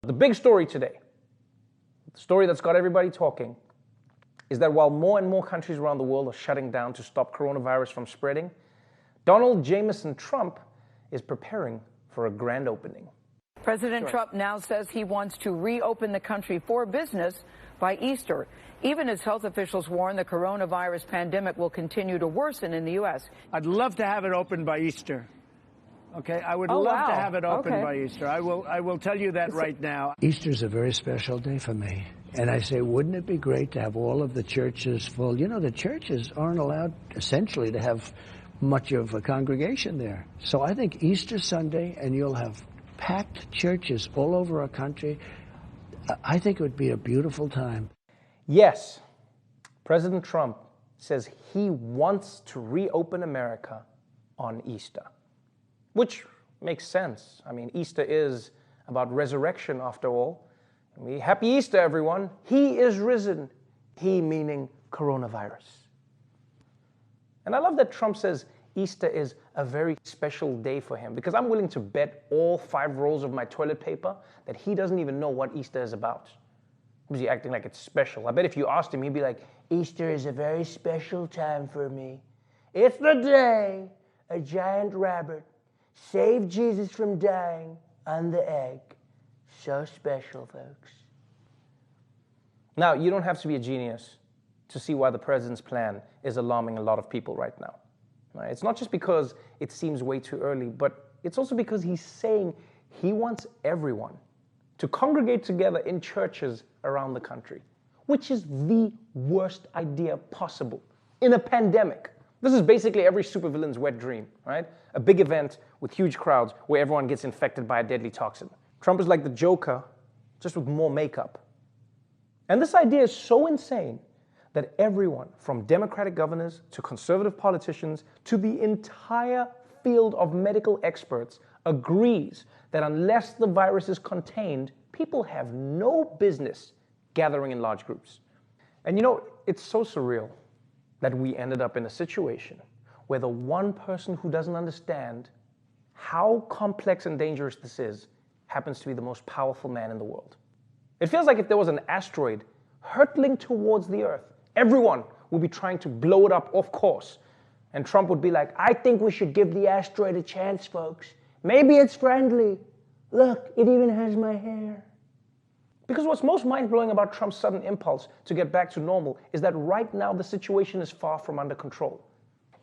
The big story today, the story that's got everybody talking, is that while more and more countries around the world are shutting down to stop coronavirus from spreading, Donald Jameson Trump is preparing for a grand opening. President Trump now says he wants to reopen the country for business by Easter, even as health officials warn the coronavirus pandemic will continue to worsen in the U.S. I'd love to have it open by Easter. Okay, I would love to have it open by Easter. I will tell you that right now. Easter's a very special day for me. And I say, wouldn't it be great to have all of the churches full? You know, the churches aren't allowed, essentially, to have much of a congregation there. So I think Easter Sunday, and you'll have packed churches all over our country. I think it would be a beautiful time. Yes, President Trump says he wants to reopen America on Easter, which makes sense. I mean, Easter is about resurrection after all. Happy Easter, everyone. He is risen. He meaning coronavirus. And I love that Trump says Easter is a very special day for him, because I'm willing to bet all 5 rolls of my toilet paper that he doesn't even know what Easter is about. Is he acting like it's special? I bet if you asked him, he'd be like, Easter is a very special time for me. It's the day a giant rabbit saved Jesus from dying on the egg. So special, folks. Now, you don't have to be a genius to see why the president's plan is alarming a lot of people right now. Right? It's not just because it seems way too early, but it's also because he's saying he wants everyone to congregate together in churches around the country, which is the worst idea possible in a pandemic. This is basically every supervillain's wet dream, right? A big event with huge crowds where everyone gets infected by a deadly toxin. Trump is like the Joker, just with more makeup. And this idea is so insane that everyone, from Democratic governors to conservative politicians to the entire field of medical experts, agrees that unless the virus is contained, people have no business gathering in large groups. And you know, it's so surreal that we ended up in a situation where the one person who doesn't understand how complex and dangerous this is happens to be the most powerful man in the world. It feels like if there was an asteroid hurtling towards the Earth, everyone would be trying to blow it up off course. And Trump would be like, I think we should give the asteroid a chance, folks. Maybe it's friendly. Look, it even has my hair. Because what's most mind-blowing about Trump's sudden impulse to get back to normal is that right now the situation is far from under control,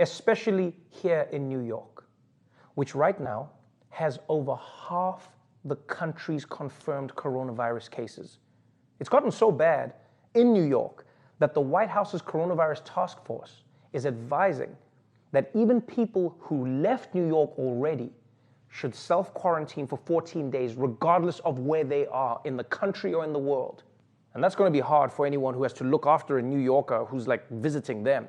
especially here in New York, which right now has over half the country's confirmed coronavirus cases. It's gotten so bad in New York that the White House's coronavirus task force is advising that even people who left New York already should self-quarantine for 14 days, regardless of where they are in the country or in the world. And that's going to be hard for anyone who has to look after a New Yorker who's like visiting them.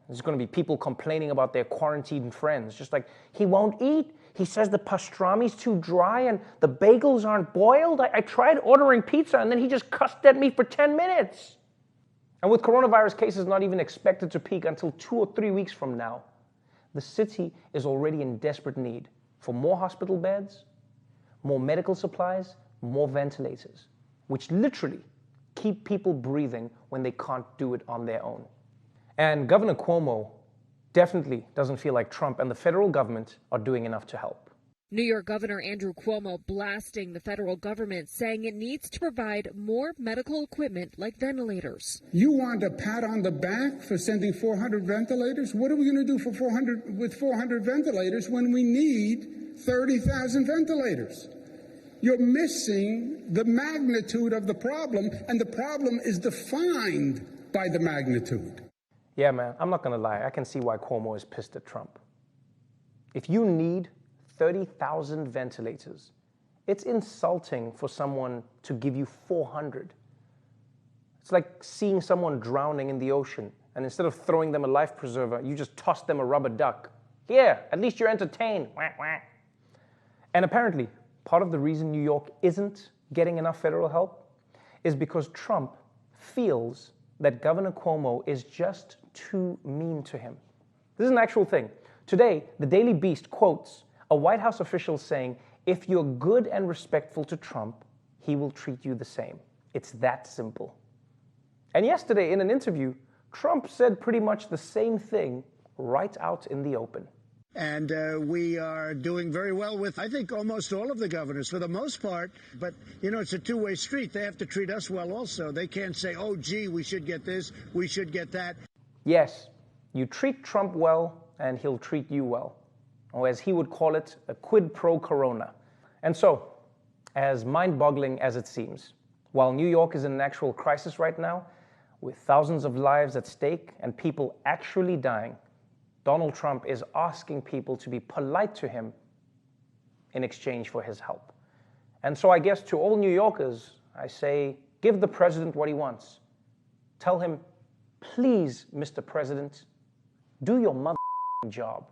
There's going to be people complaining about their quarantined friends, just like, he won't eat. He says the pastrami's too dry and the bagels aren't boiled. I tried ordering pizza and then he just cussed at me for 10 minutes. And with coronavirus cases not even expected to peak until 2 or 3 weeks from now, the city is already in desperate need for more hospital beds, more medical supplies, more ventilators, which literally keep people breathing when they can't do it on their own. And Governor Cuomo definitely doesn't feel like Trump and the federal government are doing enough to help. New York Governor Andrew Cuomo blasting the federal government, saying it needs to provide more medical equipment like ventilators. You want a pat on the back for sending 400 ventilators? What are we going to do for 400 ventilators when we need 30,000 ventilators? You're missing the magnitude of the problem, and the problem is defined by the magnitude. Yeah, man, I'm not going to lie. I can see why Cuomo is pissed at Trump. If you need 30,000 ventilators, it's insulting for someone to give you 400. It's like seeing someone drowning in the ocean, and instead of throwing them a life preserver, you just toss them a rubber duck. Here, at least you're entertained. Wah, wah. And apparently, part of the reason New York isn't getting enough federal help is because Trump feels that Governor Cuomo is just too mean to him. This is an actual thing. Today, the Daily Beast quotes a White House official saying, if you're good and respectful to Trump, he will treat you the same. It's that simple. And yesterday, in an interview, Trump said pretty much the same thing right out in the open. And we are doing very well with, I think, almost all of the governors for the most part. But, you know, it's a two-way street. They have to treat us well also. They can't say, oh, gee, we should get this, we should get that. Yes, you treat Trump well, and he'll treat you well. Or as he would call it, a quid pro corona. And so, as mind-boggling as it seems, while New York is in an actual crisis right now, with thousands of lives at stake and people actually dying, Donald Trump is asking people to be polite to him in exchange for his help. And so I guess to all New Yorkers, I say, give the president what he wants. Tell him, please, Mr. President, do your mother job.